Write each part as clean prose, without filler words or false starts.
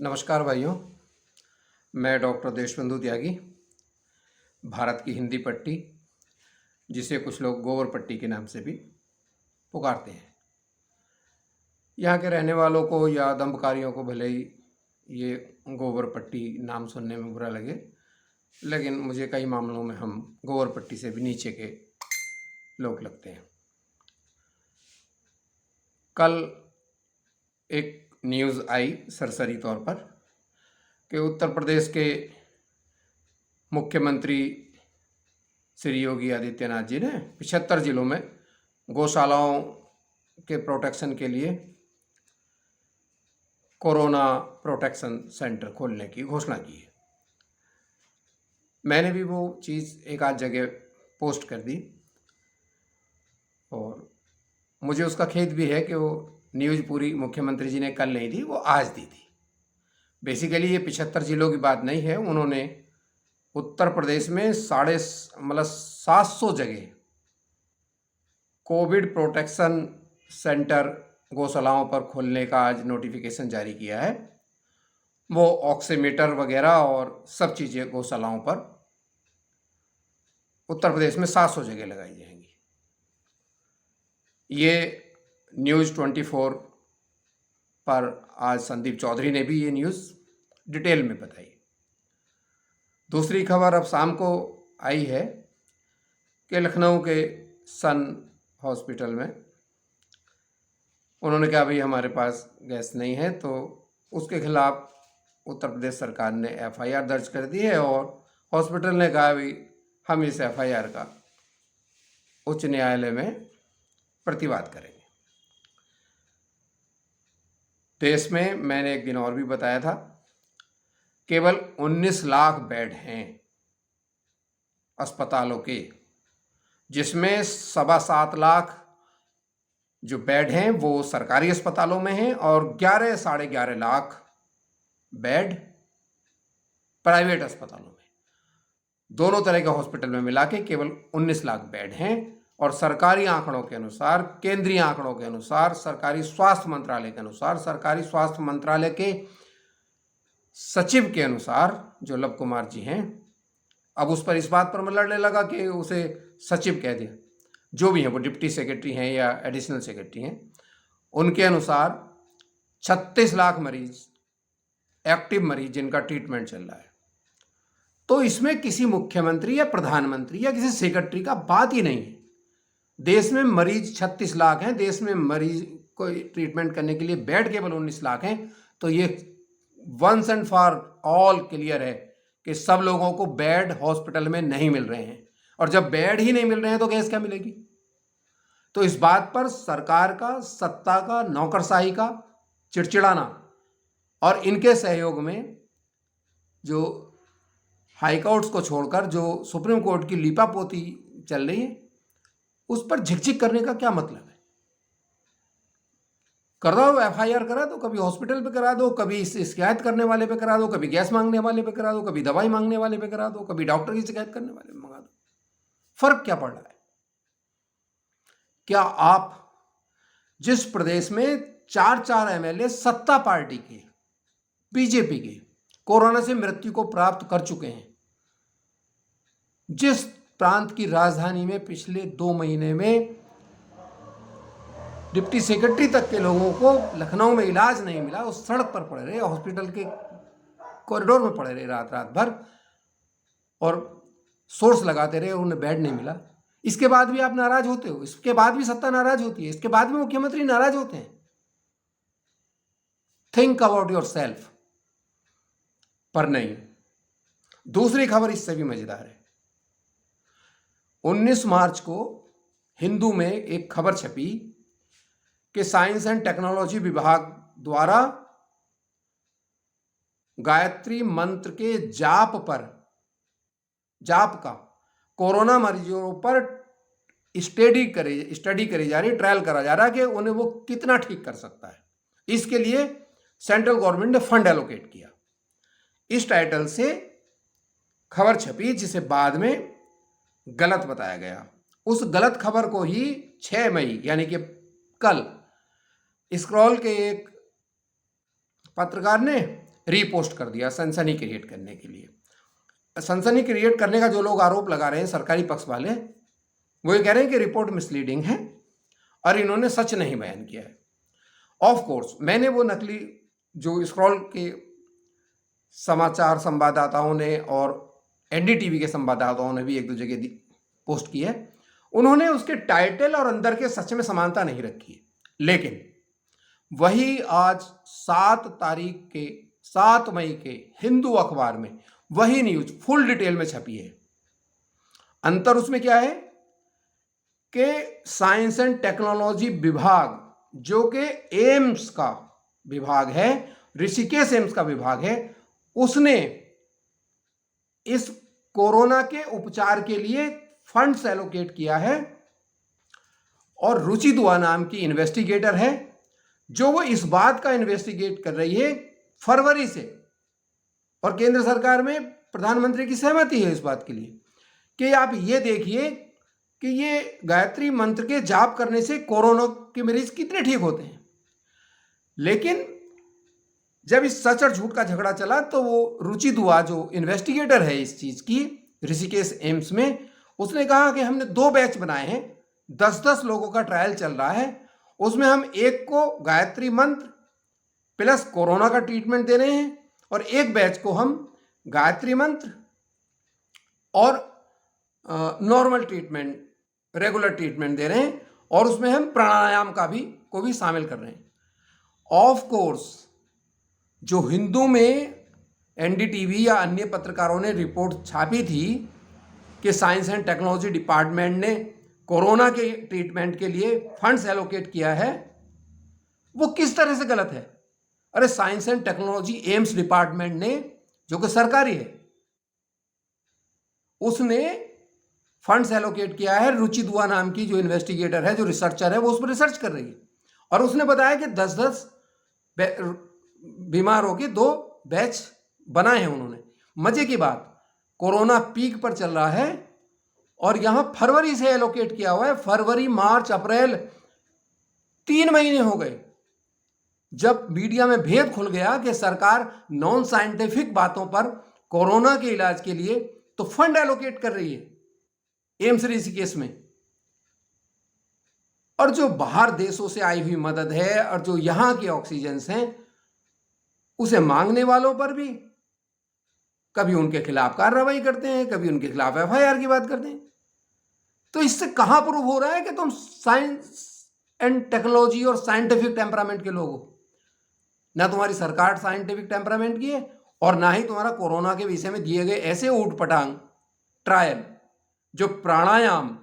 नमस्कार भाइयों। मैं डॉक्टर देशबंधु त्यागी, भारत की हिंदी पट्टी, जिसे कुछ लोग गोवर पट्टी के नाम से भी पुकारते हैं। यहाँ के रहने वालों को या दंभकारियों को भले ही ये गोवर पट्टी नाम सुनने में बुरा लगे, लेकिन मुझे कई मामलों में हम गोवर पट्टी से भी नीचे के लोग लगते हैं। कल एक न्यूज़ आई सरसरी तौर पर कि उत्तर प्रदेश के मुख्यमंत्री श्री योगी आदित्यनाथ जी ने 75 जिलों में गौशालाओं के प्रोटेक्शन के लिए कोरोना प्रोटेक्शन सेंटर खोलने की घोषणा की है। मैंने भी वो चीज़ एक आध जगह पोस्ट कर दी और मुझे उसका खेद भी है कि वो न्यूज़ पूरी मुख्यमंत्री जी ने कल नहीं दी, वो आज दी थी। बेसिकली ये 75 जिलों की बात नहीं है। उन्होंने उत्तर प्रदेश में 700 जगह कोविड प्रोटेक्शन सेंटर गौशालाओं पर खोलने का आज नोटिफिकेशन जारी किया है। वो ऑक्सीमीटर वगैरह और सब चीज़ें गौशालाओं पर उत्तर प्रदेश में 700 जगह लगाई जाएंगी। ये न्यूज़ 24 पर आज संदीप चौधरी ने भी ये न्यूज़ डिटेल में बताई। दूसरी खबर अब शाम को आई है कि लखनऊ के सन हॉस्पिटल में उन्होंने कहा भाई हमारे पास गैस नहीं है, तो उसके खिलाफ उत्तर प्रदेश सरकार ने एफआईआर दर्ज कर दी है और हॉस्पिटल ने कहा भाई हम इस एफआईआर का उच्च न्यायालय में प्रतिवाद करेंगे। देश में मैंने एक दिन और भी बताया था केवल 19 लाख बेड हैं अस्पतालों के, जिसमें 7.25 लाख जो बेड हैं वो सरकारी अस्पतालों में हैं और 11-11.5 लाख बेड प्राइवेट अस्पतालों में। दोनों तरह के हॉस्पिटल में मिला के केवल 19 लाख बेड हैं और सरकारी आंकड़ों के अनुसार, केंद्रीय आंकड़ों के अनुसार, सरकारी स्वास्थ्य मंत्रालय के अनुसार, सरकारी स्वास्थ्य मंत्रालय के सचिव के अनुसार जो लव कुमार जी हैं, अब उस पर इस बात पर मैं लड़ने लगा कि उसे सचिव कह दिया, जो भी हैं वो डिप्टी सेक्रेटरी हैं या एडिशनल सेक्रेटरी हैं, उनके अनुसार 36 लाख मरीज, एक्टिव मरीज जिनका ट्रीटमेंट चल रहा है। तो इसमें किसी मुख्यमंत्री या प्रधानमंत्री या किसी सेक्रेटरी का बात ही नहीं है। देश में मरीज 36 लाख हैं, देश में मरीज को ट्रीटमेंट करने के लिए बेड केवल 19 लाख हैं। तो ये once and for all clear है कि सब लोगों को बेड हॉस्पिटल में नहीं मिल रहे हैं, और जब बेड ही नहीं मिल रहे हैं तो गैस क्या मिलेगी? तो इस बात पर सरकार का, सत्ता का, नौकरशाही का चिड़चिड़ाना और इनके सहयोग में जो हाईकोर्ट्स को छोड़कर जो सुप्रीम कोर्ट की लीपापोती चल रही है, उस पर झिकझिक करने का क्या मतलब है? कर दो एफआईआर करा दो, कभी हॉस्पिटल पे करा दो, कभी शिकायत करने वाले पे करा दो, कभी गैस मांगने वाले पे करा दो, कभी दवाई मांगने वाले पे करा दो, कभी डॉक्टर की शिकायत करने वाले पे मंगा दो। फर्क क्या पड़ रहा है? क्या आप जिस प्रदेश में 4 एमएलए सत्ता पार्टी के, बीजेपी के, कोरोना से मृत्यु को प्राप्त कर चुके हैं, जिस प्रांत की राजधानी में पिछले 2 महीने में डिप्टी सेक्रेटरी तक के लोगों को लखनऊ में इलाज नहीं मिला, उस सड़क पर पड़े रहे, हॉस्पिटल के कॉरिडोर में पड़े रहे रात रात भर और सोर्स लगाते रहे, उन्हें बेड नहीं मिला, इसके बाद भी आप नाराज होते हो, इसके बाद भी सत्ता नाराज होती है, इसके बाद भी मुख्यमंत्री नाराज होते हैं। Think about your self. पर नहीं। दूसरी खबर इससे भी मजेदार है। 19 मार्च को हिंदू में एक खबर छपी कि साइंस एंड टेक्नोलॉजी विभाग द्वारा गायत्री मंत्र के जाप का कोरोना मरीजों पर स्टडी करी जा रही, ट्रायल करा जा रहा है कि उन्हें वो कितना ठीक कर सकता है। इसके लिए सेंट्रल गवर्नमेंट ने फंड एलोकेट किया। इस टाइटल से खबर छपी, जिसे बाद में गलत बताया गया। उस गलत खबर को ही 6 मई यानी कि कल स्क्रॉल के एक पत्रकार ने रीपोस्ट कर दिया सनसनी क्रिएट करने के लिए। सनसनी क्रिएट करने का जो लोग आरोप लगा रहे हैं सरकारी पक्ष वाले, वो ये कह रहे हैं कि रिपोर्ट मिसलीडिंग है और इन्होंने सच नहीं बयान किया है। ऑफ कोर्स मैंने वो नकली जो स्क्रॉल के समाचार संवाददाताओं ने और एनडीटीवी के संवाददाताओं ने भी एक दो जगह पोस्ट की है, उन्होंने उसके टाइटल और अंदर के सच में समानता नहीं रखी है। लेकिन वही आज 7 मई के हिंदू अखबार में वही न्यूज फुल डिटेल में छपी है। अंतर उसमें क्या है कि साइंस एंड टेक्नोलॉजी विभाग, जो कि एम्स का विभाग है, ऋषिकेश एम्स का विभाग है, उसने इस कोरोना के उपचार के लिए फंड्स एलोकेट किया है और रुचि दुआ नाम की इन्वेस्टिगेटर है जो वो इस बात का इन्वेस्टिगेट कर रही है फरवरी से, और केंद्र सरकार में प्रधानमंत्री की सहमति है इस बात के लिए कि आप ये देखिए कि ये गायत्री मंत्र के जाप करने से कोरोना के मरीज कितने ठीक होते हैं। लेकिन जब इस सच और झूठ का झगड़ा चला तो वो रुचि दुआ जो इन्वेस्टिगेटर है इस चीज की ऋषिकेश एम्स में, उसने कहा कि हमने 2 बैच बनाए हैं, 10-10 लोगों का ट्रायल चल रहा है, उसमें हम एक को गायत्री मंत्र प्लस कोरोना का ट्रीटमेंट दे रहे हैं और एक बैच को हम गायत्री मंत्र और नॉर्मल ट्रीटमेंट, रेगुलर ट्रीटमेंट दे रहे हैं और उसमें हम प्राणायाम को भी शामिल कर रहे हैं। ऑफ कोर्स जो हिंदू में एनडीटीवी या अन्य पत्रकारों ने रिपोर्ट छापी थी कि साइंस एंड टेक्नोलॉजी डिपार्टमेंट ने कोरोना के ट्रीटमेंट के लिए फंड्स एलोकेट किया है, वो किस तरह से गलत है। अरे science and technology AIIMS department ने, जो कि सरकारी है, उसने फंड्स एलोकेट किया है। रुचि दुआ नाम की जो इन्वेस्टिगेटर है, जो रिसर्चर है, वो उस पर रिसर्च कर रही है और उसने बताया कि 10-10 बीमारों के 2 बैच बनाए हैं उन्होंने। मजे की बात, कोरोना पीक पर चल रहा है और यहां फरवरी से एलोकेट किया हुआ है। फरवरी, मार्च, अप्रैल 3 महीने हो गए जब मीडिया में भेद खुल गया कि सरकार नॉन साइंटिफिक बातों पर कोरोना के इलाज के लिए तो फंड एलोकेट कर रही है एम्स ऋषिकेश में, और जो बाहर देशों से आई हुई मदद है और जो यहां के ऑक्सीजन हैं उसे मांगने वालों पर भी कभी उनके खिलाफ कार्रवाई करते हैं, कभी उनके खिलाफ एफआईआर की बात करते हैं। तो इससे कहां प्रूव हो रहा है कि तुम साइंस एंड टेक्नोलॉजी और साइंटिफिक टेम्परामेंट के लोग हो। ना तुम्हारी सरकार साइंटिफिक टेम्परामेंट की है और ना ही तुम्हारा कोरोना के विषय में दिए गए ऐसे ऊट पटांग ट्रायल जो प्राणायाम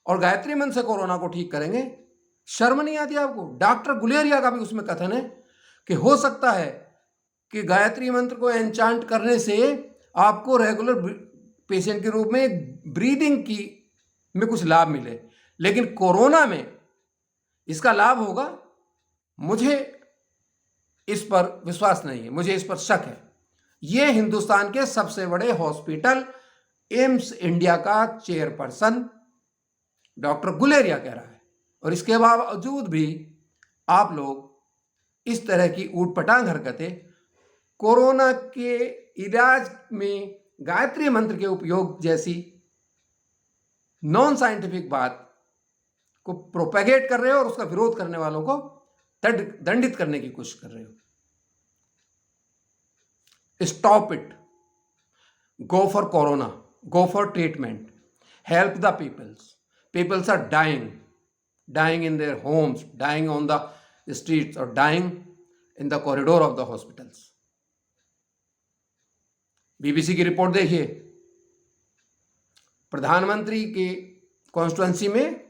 और गायत्री मंत्र से कोरोना को ठीक करेंगे। शर्म नहीं आती आपको? डॉक्टर गुलेरिया का भी उसमें कथन है कि हो सकता है कि गायत्री मंत्र को एन्चांट करने से आपको रेगुलर पेशेंट के रूप में ब्रीदिंग की में कुछ लाभ मिले, लेकिन कोरोना में इसका लाभ होगा, मुझे इस पर विश्वास नहीं है, मुझे इस पर शक है। यह हिंदुस्तान के सबसे बड़े हॉस्पिटल एम्स इंडिया का चेयरपर्सन डॉक्टर गुलेरिया कह रहा है, और इसके बावजूद भी आप लोग इस तरह की ऊटपटांग हरकतें कोरोना के इलाज में गायत्री मंत्र के उपयोग जैसी नॉन साइंटिफिक बात को प्रोपेगेट कर रहे हो और उसका विरोध करने वालों को दंडित करने की कोशिश कर रहे हो। Stop it. Go for corona, go for treatment, help the peoples are dying in their homes, dying on the streets or dying in the corridor of the hospitals. BBC की रिपोर्ट देखिए, प्रधानमंत्री के कॉन्स्टिट्यूएंसी में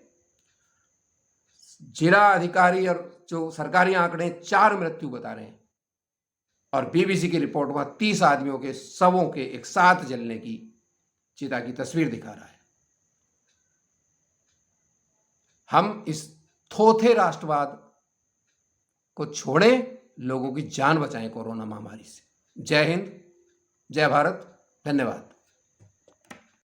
जिला अधिकारी और जो सरकारी आंकड़े 4 मृत्यु बता रहे हैं, और बीबीसी की रिपोर्ट में 30 आदमियों के शवों के एक साथ जलने की चिता की तस्वीर दिखा रहा है। हम इस थोथे राष्ट्रवाद को छोड़ें, लोगों की जान बचाएं कोरोना महामारी से। जय हिंद, जय भारत, धन्यवाद।